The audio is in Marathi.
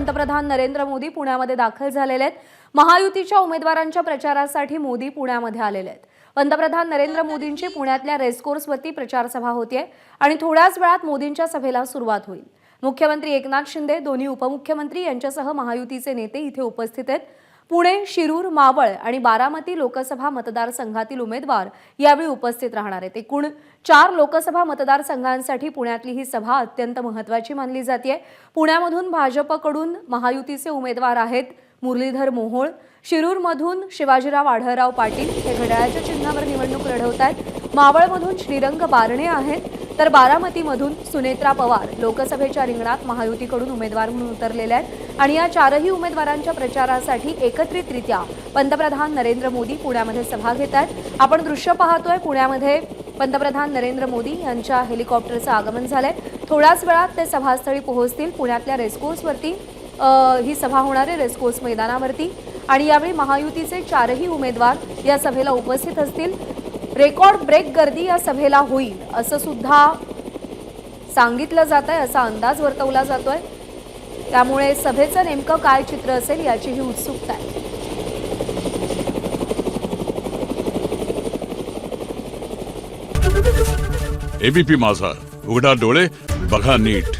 पंतप्रधान नरेंद्र मोदी पुण्यामध्ये दाखल झालेले आहेत। महायुतीच्या उमेदवारांच्या प्रचारासाठी मोदी पुण्यामध्ये आलेले आहेत। पंतप्रधान नरेंद्र मोदींची पुण्यातल्या रेसकोर्सवरती प्रचार सभा होतीये आणि थोड्याच वेळात मोदींच्या सभेला सुरुवात होईल। मुख्यमंत्री एकनाथ शिंदे, दोन्ही उपमुख्यमंत्री यांच्यासह महायुतीचे नेते इथे उपस्थित आहेत। पुणे, शिरूर, मावळ आणि बारामती लोकसभा मतदारसंघातील उमेदवार यावेळी उपस्थित राहणार आहेत। एकूण 4 लोकसभा मतदारसंघांसाठी पुण्यातली ही सभा अत्यंत महत्त्वाची मानली जाते। पुण्यामधून भाजपकडून महायुतीचे उमेदवार आहेत मुरलीधर मोहोळ, शिरूरमधून शिवाजीराव आढळराव पाटील हे घड्याळाच्या चिन्हावर निवडणूक लढवत आहेत। मावळमधून श्रीरंग बारणे आहेत, तर बारामतीमधून सुनेत्रा पवार लोकसभेच्या रिंगणात महायुतीकडून उमेदवार म्हणून उतरलेले आहेत आणि या 4ही उमेदवारांच्या प्रचारासाठी एकत्रितरित्या पंतप्रधान नरेंद्र मोदी पुण्यामध्ये सभा घेत आहेत। आपण दृश्य पाहतोय, पुण्यामध्ये पंतप्रधान नरेंद्र मोदी यांच्या हेलिकॉप्टरचं आगमन झालंय। थोड्याच वेळात ते सभास्थळी पोहोचतील। पुण्यातल्या रेसकोर्सवरती ही सभा होणार आहे, रेसकोर्स मैदानावरती, आणि यावेळी महायुतीचे 4ही उमेदवार या सभेला उपस्थित असतील। रेकॉर्ड ब्रेक गर्दी या सभेला होईल असं सुद्धा सांगितलं जात आहे, असा अंदाज वर्तवला जातोय। त्यामुळे सभेचं नेमकं काय चित्र असेल याचीही उत्सुकता आहे। एबीपी माझा, उघडा डोळे बघा नीट।